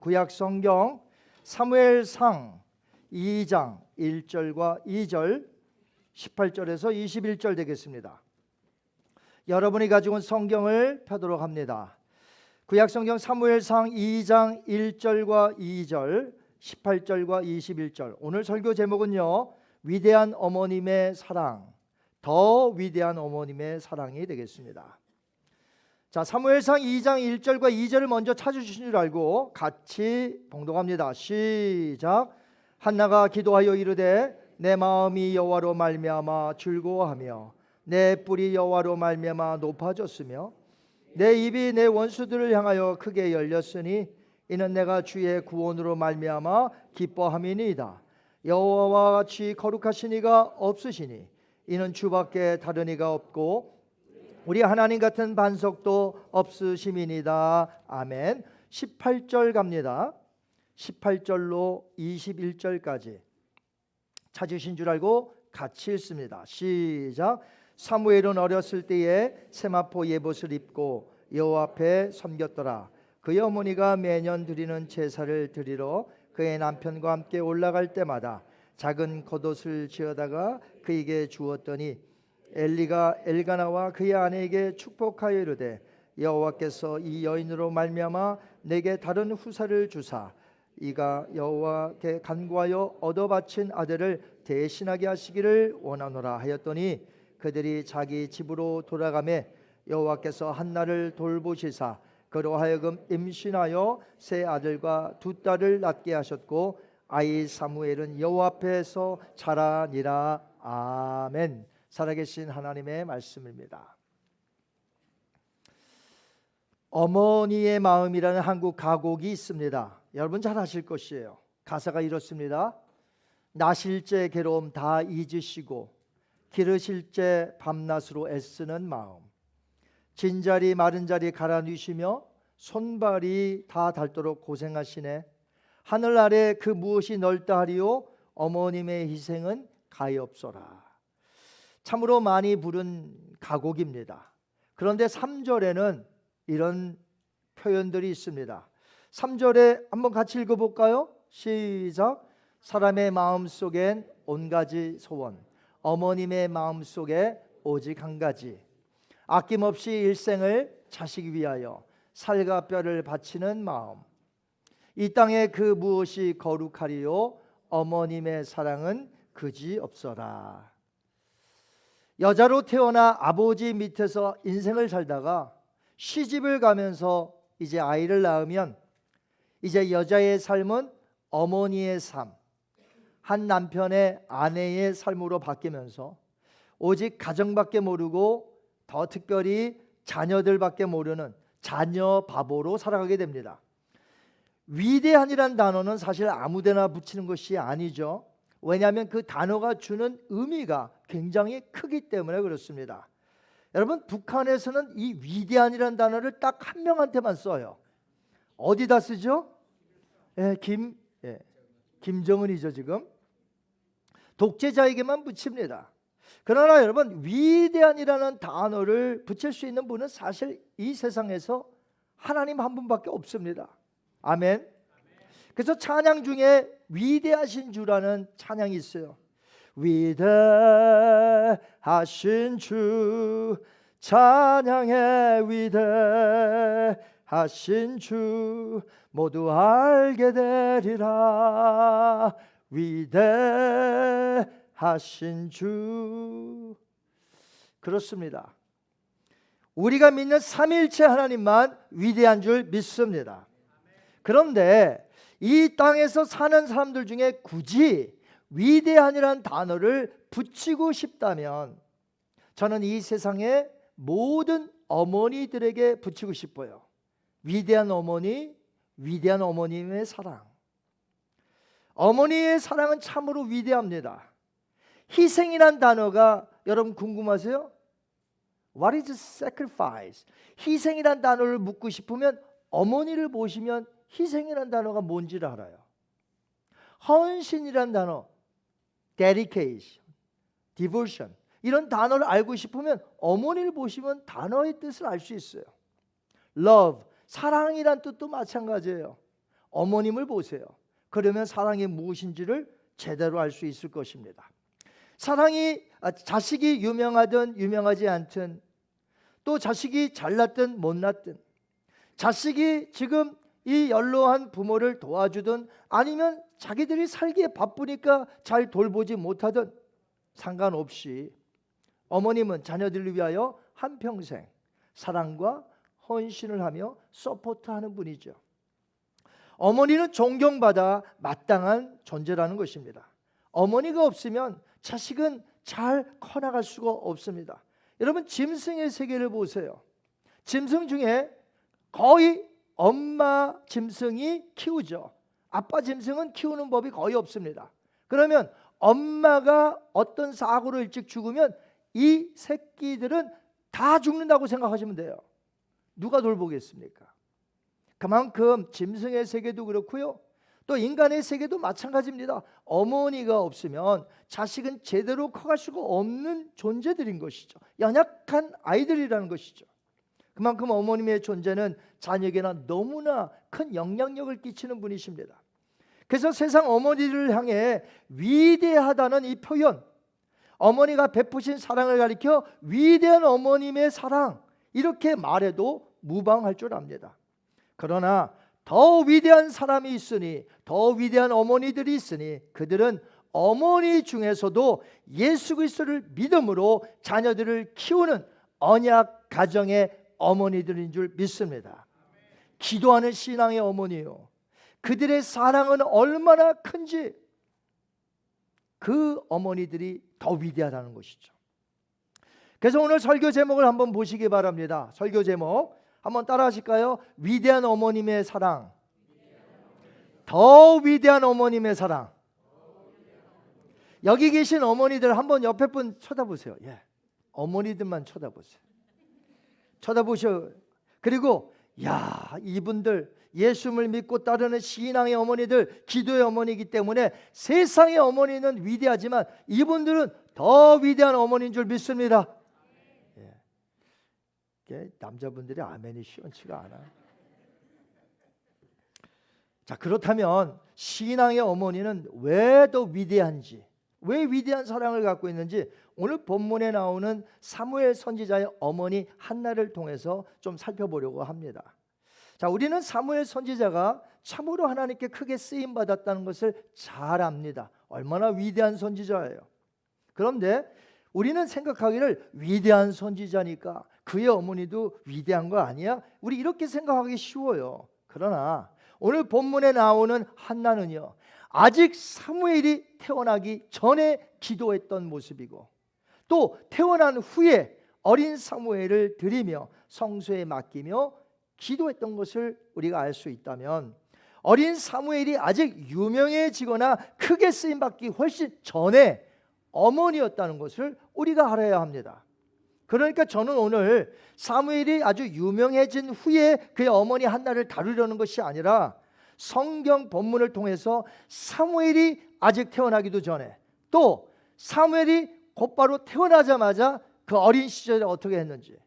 구약 성경 사무엘상 2장 1절과 2절 18절에서 21절 되겠습니다. 여러분이 가지고 온 성경을 펴도록 합니다. 구약 성경 사무엘상 2장 1절과 2절 18절과 21절. 오늘 설교 제목은요, 위대한 어머님의 사랑, 더 위대한 어머님의 사랑이 되겠습니다. 자, 사무엘상 2장 1절과 2절을 먼저 찾으신 줄 알고 같이 봉독합니다. 시작. 한나가 기도하여 이르되 내 마음이 여호와로 말미암아 즐거워하며 내 뿔이 여호와로 말미암아 높아졌으며 내 입이 내 원수들을 향하여 크게 열렸으니 이는 내가 주의 구원으로 말미암아 기뻐함이니이다. 여호와와 같이 거룩하신 이가 없으시니 이는 주밖에 다른 이가 없고 우리 하나님 같은 반석도 없으심이니이다. 아멘. 18절 갑니다. 18절로 21절까지 찾으신 줄 알고 같이 읽습니다. 시작. 사무엘은 어렸을 때에 세마포 예봇을 입고 여호와 앞에 섬겼더라. 그의 어머니가 매년 드리는 제사를 드리러 그의 남편과 함께 올라갈 때마다 작은 겉옷을 지어다가 그에게 주었더니 엘리가 엘가나와 그의 아내에게 축복하여 이르되 여호와께서 이 여인으로 말미암아 내게 다른 후사를 주사 이가 여호와께 간구하여 얻어 바친 아들을 대신하게 하시기를 원하노라 하였더니 그들이 자기 집으로 돌아가매 여호와께서 한나를 돌보시사 그로 하여금 임신하여 세 아들과 두 딸을 낳게 하셨고 아이 사무엘은 여호와 앞에서 자라니라. 아멘. 살아계신 하나님의 말씀입니다. 어머니의 마음이라는 한국 가곡이 있습니다. 여러분 잘 아실 것이에요. 가사가 이렇습니다. 나실 제 괴로움 다 잊으시고 기르실 제 밤낮으로 애쓰는 마음, 진자리 마른 자리 갈아뉘시며 손발이 다 닳도록 고생하시네. 하늘 아래 그 무엇이 넓다 하리요 어머님의 희생은 가엾어라. 참으로 많이 부른 가곡입니다. 그런데 3절에는 이런 표현들이 있습니다. 3절에 한번 같이 읽어볼까요? 시작. 사람의 마음속엔 온 가지 소원, 어머님의 마음속에 오직 한 가지. 아낌없이 일생을 자식 위하여 살과 뼈를 바치는 마음. 이 땅에 그 무엇이 거룩하리요 어머님의 사랑은 그지없어라. 여자로 태어나 아버지 밑에서 인생을 살다가 시집을 가면서 이제 아이를 낳으면 이제 여자의 삶은 어머니의 삶, 한 남편의 아내의 삶으로 바뀌면서 오직 가정밖에 모르고 더 특별히 자녀들밖에 모르는 자녀 바보로 살아가게 됩니다. 위대한이란 단어는 사실 아무데나 붙이는 것이 아니죠. 왜냐하면 그 단어가 주는 의미가 굉장히 크기 때문에 그렇습니다. 여러분, 북한에서는 이 위대한이라는 단어를 딱 한 명한테만 써요. 어디다 쓰죠? 김정은이죠. 지금 독재자에게만 붙입니다. 그러나 여러분, 위대한이라는 단어를 붙일 수 있는 분은 사실 이 세상에서 하나님 한 분밖에 없습니다. 아멘. 그래서 찬양 중에 위대하신 주라는 찬양이 있어요. 위대하신 주 찬양해. 위대하신 주 모두 알게 되리라. 위대하신 주. 그렇습니다. 우리가 믿는 삼위일체 하나님만 위대한 줄 믿습니다. 그런데 이 땅에서 사는 사람들 중에 굳이 위대한이라는 단어를 붙이고 싶다면 저는 이 세상의 모든 어머니들에게 붙이고 싶어요. 위대한 어머니, 위대한 어머님의 사랑. 어머니의 사랑은 참으로 위대합니다. 희생이란 단어가 여러분 궁금하세요? What is sacrifice? 희생이란 단어를 묻고 싶으면 어머니를 보시면 희생이란 단어가 뭔지를 알아요. 헌신이란 단어, dedication, devotion, 이런 단어를 알고 싶으면 어머니를 보시면 단어의 뜻을 알 수 있어요. love, 사랑이란 뜻도 마찬가지예요. 어머님을 보세요. 그러면 사랑이 무엇인지를 제대로 알 수 있을 것입니다. 자식이 유명하든 유명하지 않든, 또 자식이 잘났든 못났든, 자식이 지금 이 연로한 부모를 도와주든 아니면 자기들이 살기에 바쁘니까 잘 돌보지 못하든 상관없이 어머님은 자녀들을 위하여 한평생 사랑과 헌신을 하며 서포트하는 분이죠. 어머니는 존경받아 마땅한 존재라는 것입니다. 어머니가 없으면 자식은 잘 커나갈 수가 없습니다. 여러분, 짐승의 세계를 보세요. 짐승 중에 거의 엄마 짐승이 키우죠. 아빠 짐승은 키우는 법이 거의 없습니다. 그러면 엄마가 어떤 사고로 일찍 죽으면 이 새끼들은 다 죽는다고 생각하시면 돼요. 누가 돌보겠습니까? 그만큼 짐승의 세계도 그렇고요, 또 인간의 세계도 마찬가지입니다. 어머니가 없으면 자식은 제대로 커갈 수가 없는 존재들인 것이죠. 연약한 아이들이라는 것이죠. 그만큼 어머님의 존재는 자녀에게나 너무나 큰 영향력을 끼치는 분이십니다. 그래서 세상 어머니를 향해 위대하다는 이 표현, 어머니가 베푸신 사랑을 가리켜 위대한 어머님의 사랑, 이렇게 말해도 무방할 줄 압니다. 그러나 더 위대한 사람이 있으니, 더 위대한 어머니들이 있으니, 그들은 어머니 중에서도 예수 그리스도를 믿음으로 자녀들을 키우는 언약 가정의 어머니들인 줄 믿습니다. 기도하는 신앙의 어머니요, 그들의 사랑은 얼마나 큰지 그 어머니들이 더 위대하다는 것이죠. 그래서 오늘 설교 제목을 한번 보시기 바랍니다. 설교 제목 한번 따라 하실까요? 위대한 어머님의 사랑. 더 위대한 어머님의 사랑. 여기 계신 어머니들 한번 옆에 분 쳐다보세요. 예. 어머니들만 쳐다보세요. 쳐다보셔. 그리고 이분들 예수를 믿고 따르는 신앙의 어머니들, 기도의 어머니이기 때문에 세상의 어머니는 위대하지만 이분들은 더 위대한 어머니인 줄 믿습니다. 남자분들이 아멘이 시원치가 않아. 자, 그렇다면 신앙의 어머니는 왜 더 위대한지, 왜 위대한 사랑을 갖고 있는지 오늘 본문에 나오는 사무엘 선지자의 어머니 한나를 통해서 좀 살펴보려고 합니다. 자, 우리는 사무엘 선지자가 참으로 하나님께 크게 쓰임 받았다는 것을 잘 압니다. 얼마나 위대한 선지자예요. 그런데 우리는 생각하기를 위대한 선지자니까 그의 어머니도 위대한 거 아니야? 우리 이렇게 생각하기 쉬워요. 그러나 오늘 본문에 나오는 한나는요, 아직 사무엘이 태어나기 전에 기도했던 모습이고, 또 태어난 후에 어린 사무엘을 드리며 성소에 맡기며 기도했던 것을 우리가 알 수 있다면, 어린 사무엘이 아직 유명해지거나 크게 쓰임받기 훨씬 전에 어머니였다는 것을 우리가 알아야 합니다. 그러니까 저는 오늘 사무엘이 아주 유명해진 후에 그의 어머니 한나를 다루려는 것이 아니라 성경 본문을 통해서 사무엘이 아직 태어나기도 전에, 또 사무엘이 곧바로 태어나자마자 그 어린 시절에 어떻게 했는지,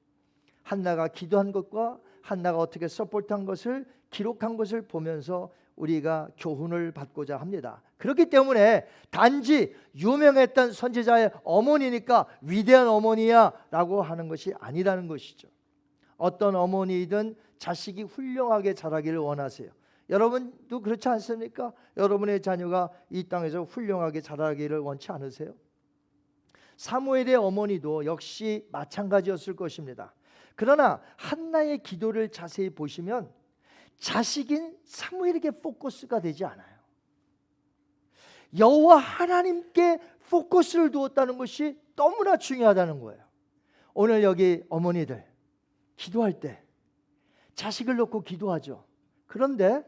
한나가 기도한 것과 한나가 어떻게 서포트한 것을 기록한 것을 보면서 우리가 교훈을 받고자 합니다. 그렇기 때문에 단지 유명했던 선지자의 어머니니까 위대한 어머니야 라고 하는 것이 아니라는 것이죠. 어떤 어머니든 자식이 훌륭하게 자라기를 원하세요. 여러분도 그렇지 않습니까? 여러분의 자녀가 이 땅에서 훌륭하게 자라기를 원치 않으세요? 사무엘의 어머니도 역시 마찬가지였을 것입니다. 그러나 한나의 기도를 자세히 보시면 자식인 사무엘에게 포커스가 되지 않아요. 여호와 하나님께 포커스를 두었다는 것이 너무나 중요하다는 거예요. 오늘 여기 어머니들 기도할 때 자식을 놓고 기도하죠. 그런데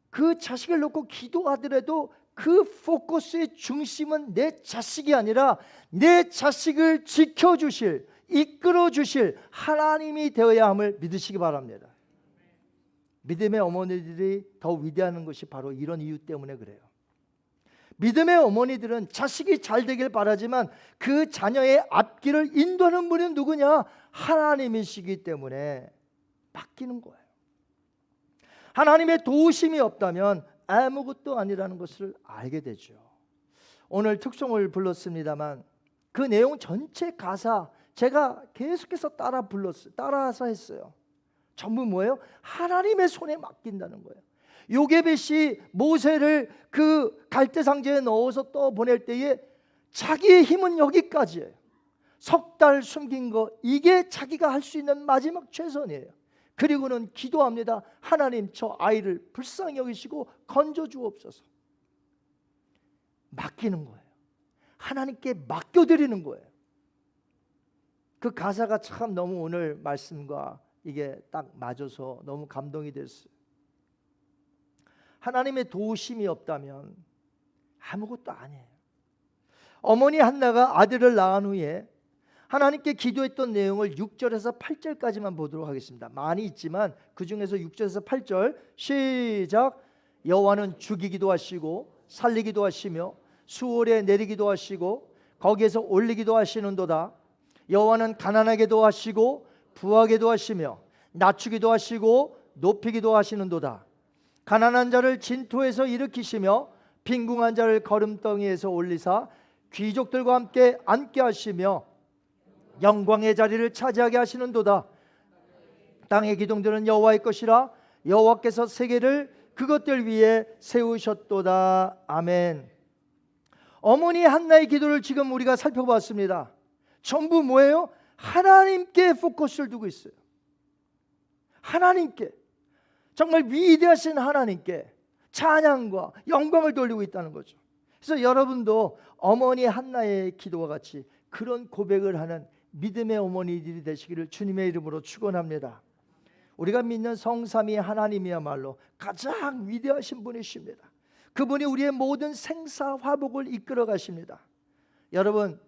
그 자식을 놓고 기도하더라도 그 포커스의 중심은 내 자식이 아니라 내 자식을 지켜주실, 이끌어주실 하나님이 되어야 함을 믿으시기 바랍니다. 믿음의 어머니들이 더 위대한 것이 바로 이런 이유 때문에 그래요. 믿음의 어머니들은 자식이 잘 되길 바라지만 그 자녀의 앞길을 인도하는 분은 누구냐? 하나님이시기 때문에 맡기는 거예요. 하나님의 도우심이 없다면 아무것도 아니라는 것을 알게 되죠. 오늘 특송을 불렀습니다만 그 내용 전체 가사 제가 계속해서 따라서 했어요. 전부 뭐예요? 하나님의 손에 맡긴다는 거예요. 요게벳이 모세를 그 갈대상자에 넣어서 떠보낼 때에 자기의 힘은 여기까지예요. 석 달 숨긴 거, 이게 자기가 할 수 있는 마지막 최선이에요. 그리고는 기도합니다. 하나님, 저 아이를 불쌍히 여기시고 건져 주옵소서. 맡기는 거예요. 하나님께 맡겨드리는 거예요. 그 가사가 참 너무 오늘 말씀과 이게 딱 맞아서 너무 감동이 됐어요. 하나님의 도우심이 없다면 아무것도 아니에요. 어머니 한나가 아들을 낳은 후에 하나님께 기도했던 내용을 6절에서 8절까지만 보도록 하겠습니다. 많이 있지만 그 중에서 6절에서 8절 시작. 여호와는 죽이기도 하시고 살리기도 하시며 수월에 내리기도 하시고 거기에서 올리기도 하시는도다. 여호와는 가난하게도 하시고 부하게도 하시며 낮추기도 하시고 높이기도 하시는도다. 가난한 자를 진토에서 일으키시며 빈궁한 자를 거름덩이에서 올리사 귀족들과 함께 앉게 하시며 영광의 자리를 차지하게 하시는도다. 땅의 기둥들은 여호와의 것이라 여호와께서 세계를 그것들 위에 세우셨도다. 아멘. 어머니 한나의 기도를 지금 우리가 살펴봤습니다. 전부 뭐예요? 하나님께 포커스를 두고 있어요. 하나님께, 정말 위대하신 하나님께 찬양과 영광을 돌리고 있다는 거죠. 그래서 여러분도 어머니 한나의 기도와 같이 그런 고백을 하는 믿음의 어머니들이 되시기를 주님의 이름으로 축원합니다. 우리가 믿는 성삼위 하나님이야말로 가장 위대하신 분이십니다. 그분이 우리의 모든 생사화복을 이끌어 가십니다. 여러분,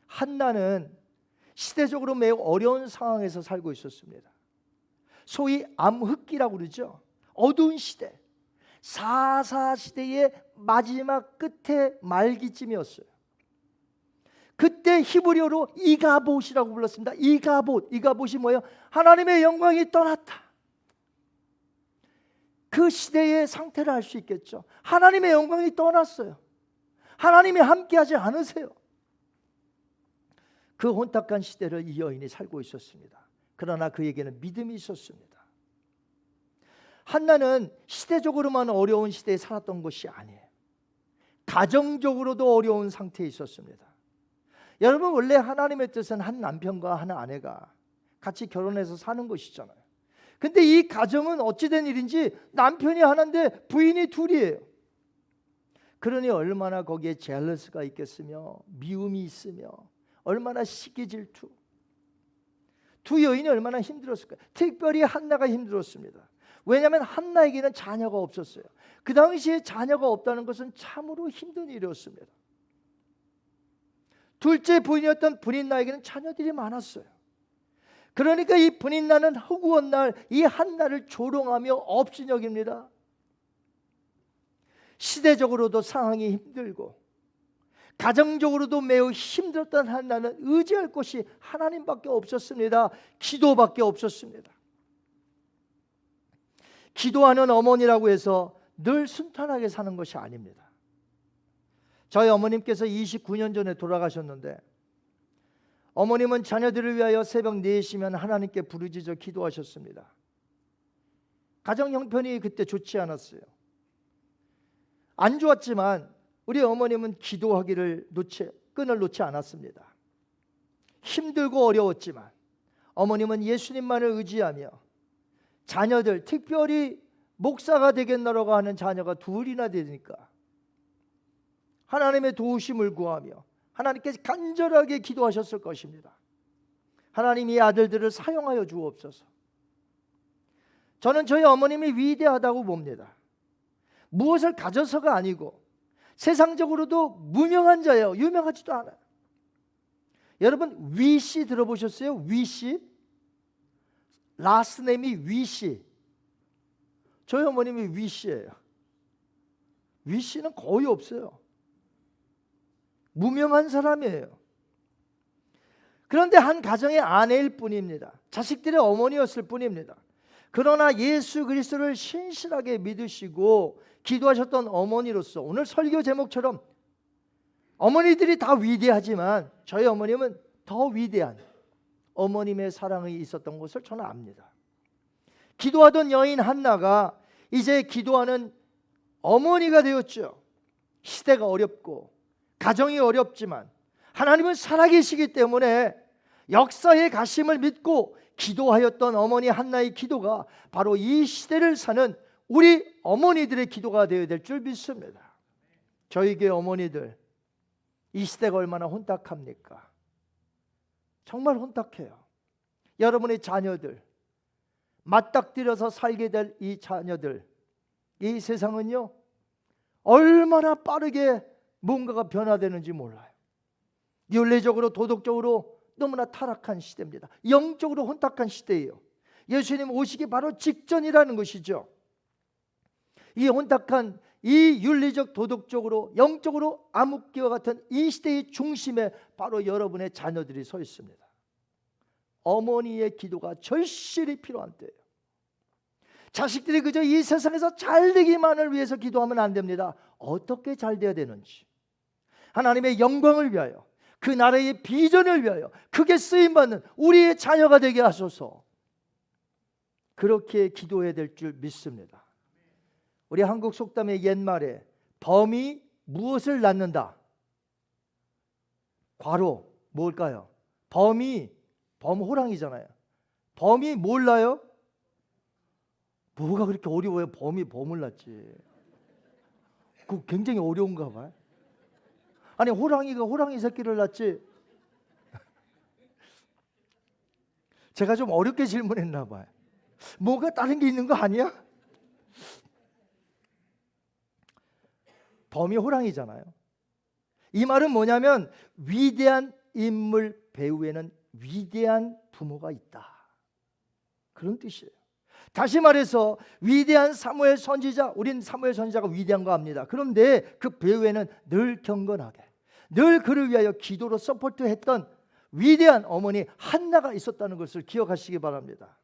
한나는 시대적으로 매우 어려운 상황에서 살고 있었습니다. 소위 암흑기라고 그러죠. 어두운 시대, 사사시대의 마지막 끝에 말기쯤이었어요. 그때 히브리어로 이가봇이라고 불렀습니다. 이가봇이 뭐예요? 하나님의 영광이 떠났다. 그 시대의 상태를 알 수 있겠죠. 하나님의 영광이 떠났어요. 하나님이 함께하지 않으세요. 그 혼탁한 시대를 이 여인이 살고 있었습니다. 그러나 그에게는 믿음이 있었습니다. 한나는 시대적으로만 어려운 시대에 살았던 것이 아니에요. 가정적으로도 어려운 상태에 있었습니다. 여러분, 원래 하나님의 뜻은 한 남편과 한 아내가 같이 결혼해서 사는 것이잖아요. 근데 이 가정은 어찌된 일인지 남편이 하나인데 부인이 둘이에요. 그러니 얼마나 거기에 젤러스가 있겠으며 미움이 있으며 얼마나 시기 질투. 두 여인이 얼마나 힘들었을까요? 특별히 한나가 힘들었습니다. 왜냐하면 한나에게는 자녀가 없었어요. 그 당시에 자녀가 없다는 것은 참으로 힘든 일이었습니다. 둘째 부인이었던 브린나에게는 자녀들이 많았어요. 그러니까 이 브린나는 허구한 날 이 한나를 조롱하며 업신여깁니다. 시대적으로도 상황이 힘들고 가정적으로도 매우 힘들었던 한나는 의지할 곳이 하나님밖에 없었습니다. 기도밖에 없었습니다. 기도하는 어머니라고 해서 늘 순탄하게 사는 것이 아닙니다. 저희 어머님께서 29년 전에 돌아가셨는데 어머님은 자녀들을 위하여 새벽 4시면 하나님께 부르짖어 기도하셨습니다. 가정 형편이 그때 좋지 않았어요. 안 좋았지만 우리 어머님은 기도하기를 끈을 놓지 않았습니다. 힘들고 어려웠지만 어머님은 예수님만을 의지하며 자녀들, 특별히 목사가 되겠노라고 하는 자녀가 둘이나 되니까 하나님의 도우심을 구하며 하나님께 간절하게 기도하셨을 것입니다. 하나님, 이 아들들을 사용하여 주옵소서. 저는 저희 어머님이 위대하다고 봅니다. 무엇을 가져서가 아니고 세상적으로도 무명한 자예요. 유명하지도 않아요. 여러분, 위씨 들어보셨어요? 위씨? 라스트 네임이 위씨. 저희 어머님이 위씨예요. 위씨는 거의 없어요. 무명한 사람이에요. 그런데 한 가정의 아내일 뿐입니다. 자식들의 어머니였을 뿐입니다. 그러나 예수 그리스도를 신실하게 믿으시고 기도하셨던 어머니로서 오늘 설교 제목처럼 어머니들이 다 위대하지만 저희 어머님은 더 위대한 어머님의 사랑이 있었던 것을 저는 압니다. 기도하던 여인 한나가 이제 기도하는 어머니가 되었죠. 시대가 어렵고 가정이 어렵지만 하나님은 살아계시기 때문에 역사의 가심을 믿고 기도하였던 어머니 한나의 기도가 바로 이 시대를 사는 우리 어머니들의 기도가 되어야 될 줄 믿습니다. 저희 교회 어머니들, 이 시대가 얼마나 혼탁합니까? 정말 혼탁해요. 여러분의 자녀들, 맞닥뜨려서 살게 될 이 자녀들, 이 세상은요 얼마나 빠르게 뭔가가 변화되는지 몰라요. 윤리적으로 도덕적으로 너무나 타락한 시대입니다. 영적으로 혼탁한 시대예요. 예수님 오시기 바로 직전이라는 것이죠. 이 혼탁한 이 윤리적 도덕적으로 영적으로 암흑기와 같은 이 시대의 중심에 바로 여러분의 자녀들이 서 있습니다. 어머니의 기도가 절실히 필요한 때예요. 자식들이 그저 이 세상에서 잘 되기만을 위해서 기도하면 안 됩니다. 어떻게 잘 돼야 되는지, 하나님의 영광을 위하여, 그 나라의 비전을 위하여 크게 쓰임받는 우리의 자녀가 되게 하소서. 그렇게 기도해야 될 줄 믿습니다. 우리 한국 속담의 옛말에 범이 무엇을 낳는다? 괄호 뭘까요? 범호랑이잖아요. 범이 뭘 낳아요? 뭐가 그렇게 어려워요? 범을 낳지. 그거 굉장히 어려운가 봐요. 아니 호랑이가 호랑이 새끼를 낳지. 제가 좀 어렵게 질문했나 봐요. 뭐가 다른 게 있는 거 아니야? 범이 호랑이잖아요. 이 말은 뭐냐면 위대한 인물 배후에는 위대한 부모가 있다, 그런 뜻이에요. 다시 말해서 위대한 사무엘 선지자, 우린 사무엘 선지자가 위대한 거 압니다. 그런데 그 배후에는 늘 경건하게, 늘 그를 위하여 기도로 서포트했던 위대한 어머니 한나가 있었다는 것을 기억하시기 바랍니다.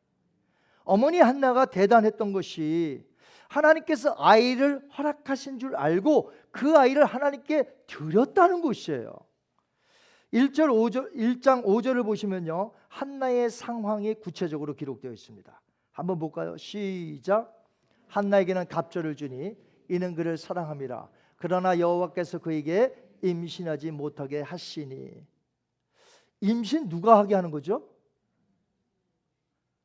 어머니 한나가 대단했던 것이 하나님께서 아이를 허락하신 줄 알고 그 아이를 하나님께 드렸다는 것이에요. 1장 5절을 보시면요, 한나의 상황이 구체적으로 기록되어 있습니다. 한번 볼까요? 시작. 한나에게는 갑절을 주니 이는 그를 사랑함이라. 그러나 여호와께서 그에게 임신하지 못하게 하시니. 임신 누가 하게 하는 거죠?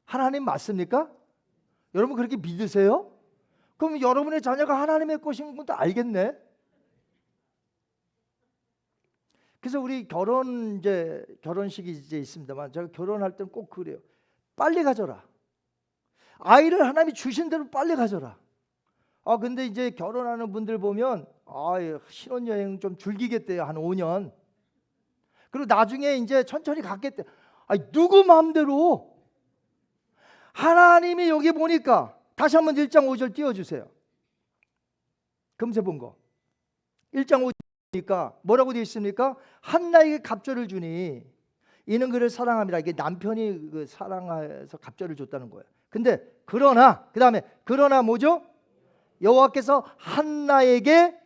하나님 맞습니까? 여러분 그렇게 믿으세요? 그럼 여러분의 자녀가 하나님의 것인 것도 알겠네. 그래서 우리 결혼식이 이제 있습니다만 제가 결혼할 때는 꼭 그래요. 빨리 가져라. 아이를 하나님이 주신 대로 빨리 가져라. 근데 이제 결혼하는 분들 보면 신혼여행 좀 줄기겠대요. 한 5년. 그리고 나중에 이제 천천히 갔겠대. 누구 마음대로. 하나님이 여기 보니까 다시 한번 1장 5절 띄워주세요. 금세 본 거. 1장 5절 보니까 뭐라고 되어 있습니까? 한나에게 갑절을 주니 이는 그를 사랑함이라. 이게 남편이 그 사랑해서 갑절을 줬다는 거예요. 근데 그러나 그 다음에 그러나 뭐죠? 여호와께서 한나에게,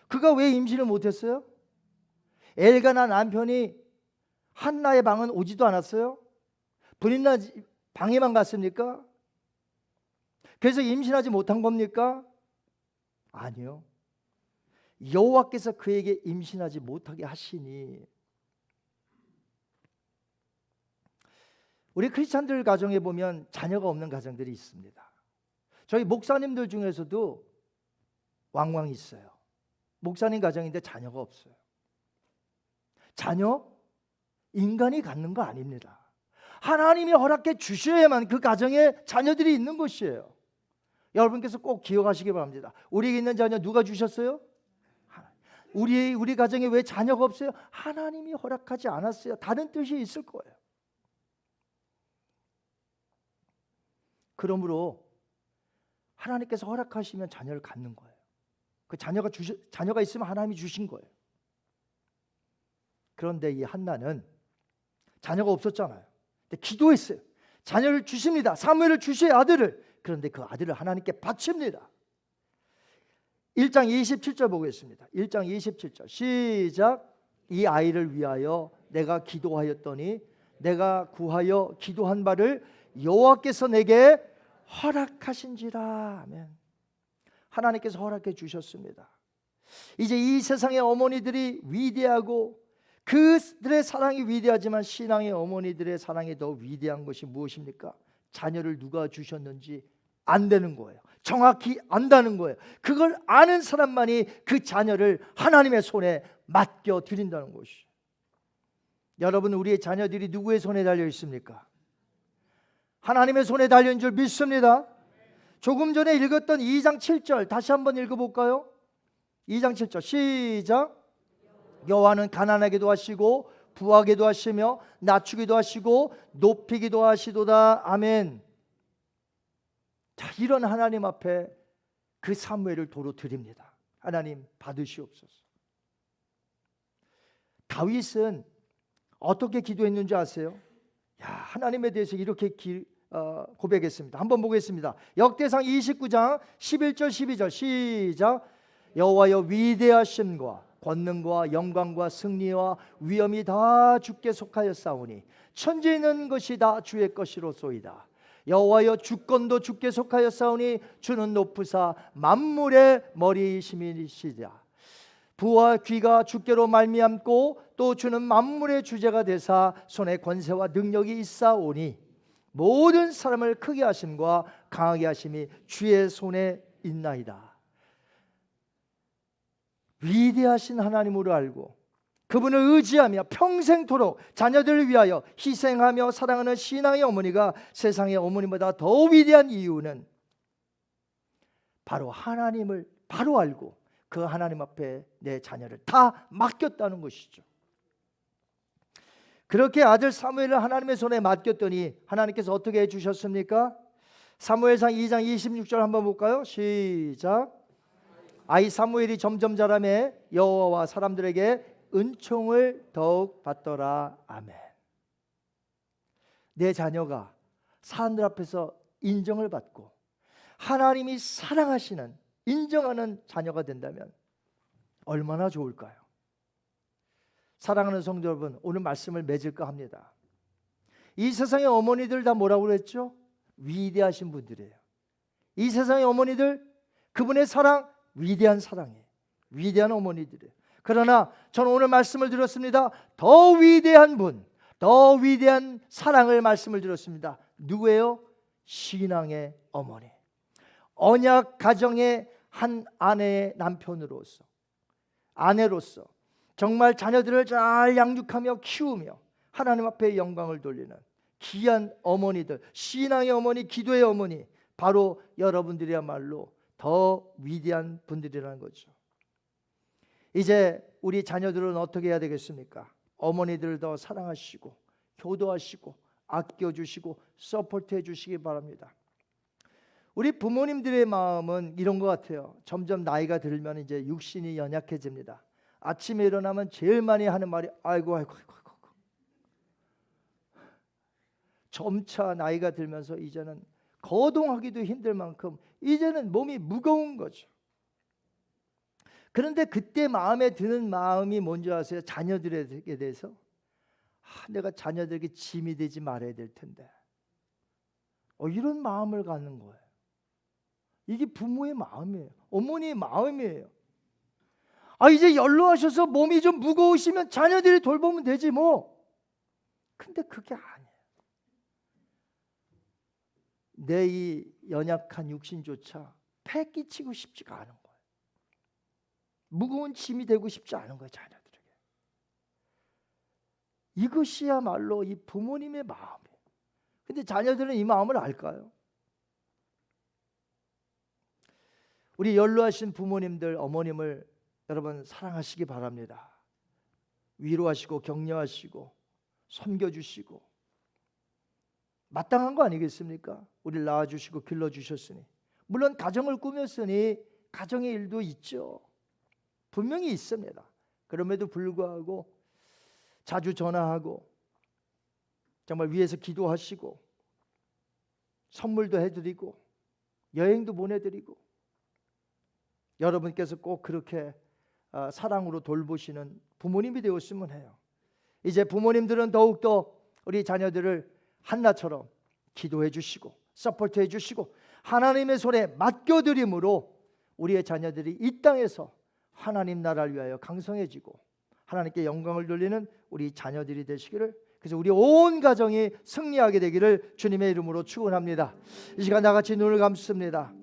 그가 왜 임신을 못했어요? 엘가나 남편이 한나의 방은 오지도 않았어요? 브린나 방에만 갔습니까? 그래서 임신하지 못한 겁니까? 아니요. 여호와께서 그에게 임신하지 못하게 하시니. 우리 크리스찬들 가정에 보면 자녀가 없는 가정들이 있습니다. 저희 목사님들 중에서도 왕왕 있어요. 목사님 가정인데 자녀가 없어요. 자녀 인간이 갖는 거 아닙니다. 하나님이 허락해 주셔야만 그 가정에 자녀들이 있는 것이에요. 여러분께서 꼭 기억하시기 바랍니다. 우리에게 있는 자녀 누가 주셨어요? 우리 가정에 왜 자녀가 없어요? 하나님이 허락하지 않았어요. 다른 뜻이 있을 거예요. 그러므로 하나님께서 허락하시면 자녀를 갖는 거예요. 그 자녀가 있으면 하나님이 주신 거예요. 그런데 이 한나는 자녀가 없었잖아요. 근데 기도했어요. 자녀를 주십니다. 사무엘을 주시의 아들을. 그런데 그 아들을 하나님께 바칩니다. 1장 27절 보겠습니다. 1장 27절 시작. 이 아이를 위하여 내가 기도하였더니 내가 구하여 기도한 바를 여호와께서 내게 허락하신지라. 아멘. 하나님께서 허락해 주셨습니다. 이제 이 세상의 어머니들이 위대하고 그들의 사랑이 위대하지만 신앙의 어머니들의 사랑이 더 위대한 것이 무엇입니까? 자녀를 누가 주셨는지 안다는 거예요. 정확히 안다는 거예요. 그걸 아는 사람만이 그 자녀를 하나님의 손에 맡겨 드린다는 것이죠. 여러분, 우리의 자녀들이 누구의 손에 달려 있습니까? 하나님의 손에 달려 있는 줄 믿습니다. 조금 전에 읽었던 2장 7절 다시 한번 읽어볼까요? 2장 7절 시작. 여호와는 가난하게도 하시고 부하게도 하시며 낮추기도 하시고 높이기도 하시도다. 아멘. 자, 이런 하나님 앞에 그 사무엘을 도로 드립니다. 하나님 받으시옵소서. 다윗은 어떻게 기도했는지 아세요? 야, 하나님에 대해서 이렇게 고백했습니다. 한번 보겠습니다. 역대상 29장 11절 12절 시작. 여호와여 위대하심과 권능과 영광과 승리와 위엄이 다 주께 속하였사오니 천지에 있는 것이 다 주의 것이로소이다. 여호와여 주권도 주께 속하였사오니 주는 높으사 만물의 머리이심이시다. 부와 귀가 주께로 말미암고 또 주는 만물의 주제가 되사 손에 권세와 능력이 있사오니 모든 사람을 크게 하심과 강하게 하심이 주의 손에 있나이다. 위대하신 하나님으로 알고 그분을 의지하며 평생토록 자녀들을 위하여 희생하며 사랑하는 신앙의 어머니가 세상의 어머니보다 더 위대한 이유는 바로 하나님을 바로 알고 그 하나님 앞에 내 자녀를 다 맡겼다는 것이죠. 그렇게 아들 사무엘을 하나님의 손에 맡겼더니 하나님께서 어떻게 해주셨습니까? 사무엘상 2장 26절 한번 볼까요? 시작. 아이 사무엘이 점점 자라매 여호와와 사람들에게 은총을 더욱 받더라. 아멘. 내 자녀가 사람들 앞에서 인정을 받고 하나님이 사랑하시는 인정하는 자녀가 된다면 얼마나 좋을까요? 사랑하는 성도 여러분, 오늘 말씀을 맺을까 합니다. 이 세상의 어머니들 다 뭐라고 그랬죠? 위대하신 분들이에요. 이 세상의 어머니들, 그분의 사랑 위대한 사랑이에요. 위대한 어머니들이에요. 그러나 저는 오늘 말씀을 들었습니다. 더 위대한 분, 더 위대한 사랑을 말씀을 들었습니다. 누구예요? 신앙의 어머니, 언약 가정의 한 아내의 남편으로서, 아내로서 정말 자녀들을 잘 양육하며 키우며 하나님 앞에 영광을 돌리는 귀한 어머니들, 신앙의 어머니, 기도의 어머니, 바로 여러분들이야말로 더 위대한 분들이라는 거죠. 이제 우리 자녀들은 어떻게 해야 되겠습니까? 어머니들을 더 사랑하시고 효도하시고 아껴주시고 서포트해 주시기 바랍니다. 우리 부모님들의 마음은 이런 것 같아요. 점점 나이가 들면 이제 육신이 연약해집니다. 아침에 일어나면 제일 많이 하는 말이 아이고 아이고 아이고, 아이고. 점차 나이가 들면서 이제는 거동하기도 힘들 만큼 이제는 몸이 무거운 거죠. 그런데 그때 마음에 드는 마음이 뭔지 아세요? 자녀들에게 대해서 내가 자녀들에게 짐이 되지 말아야 될 텐데 이런 마음을 갖는 거예요. 이게 부모의 마음이에요. 어머니의 마음이에요. 이제 연로하셔서 몸이 좀 무거우시면 자녀들이 돌보면 되지 뭐. 근데 그게 아니에요. 내 이 연약한 육신조차 패 끼치고 싶지가 않은 거예요. 무거운 짐이 되고 싶지 않은 거예요, 자녀들에게. 이것이야말로 이 부모님의 마음이에요. 근데 자녀들은 이 마음을 알까요? 우리 연로하신 부모님들, 어머님을 여러분 사랑하시기 바랍니다. 위로하시고 격려하시고 섬겨주시고 마땅한 거 아니겠습니까? 우리를 낳아주시고 길러주셨으니. 물론 가정을 꾸몄으니 가정의 일도 있죠. 분명히 있습니다. 그럼에도 불구하고 자주 전화하고 정말 위에서 기도하시고 선물도 해드리고 여행도 보내드리고 여러분께서 꼭 그렇게 사랑으로 돌보시는 부모님이 되었으면 해요. 이제 부모님들은 더욱더 우리 자녀들을 한나처럼 기도해 주시고 서포트해 주시고 하나님의 손에 맡겨드림으로 우리의 자녀들이 이 땅에서 하나님 나라를 위하여 강성해지고 하나님께 영광을 돌리는 우리 자녀들이 되시기를, 그래서 우리 온 가정이 승리하게 되기를 주님의 이름으로 축원합니다. 이 시간 다 같이 눈을 감습니다.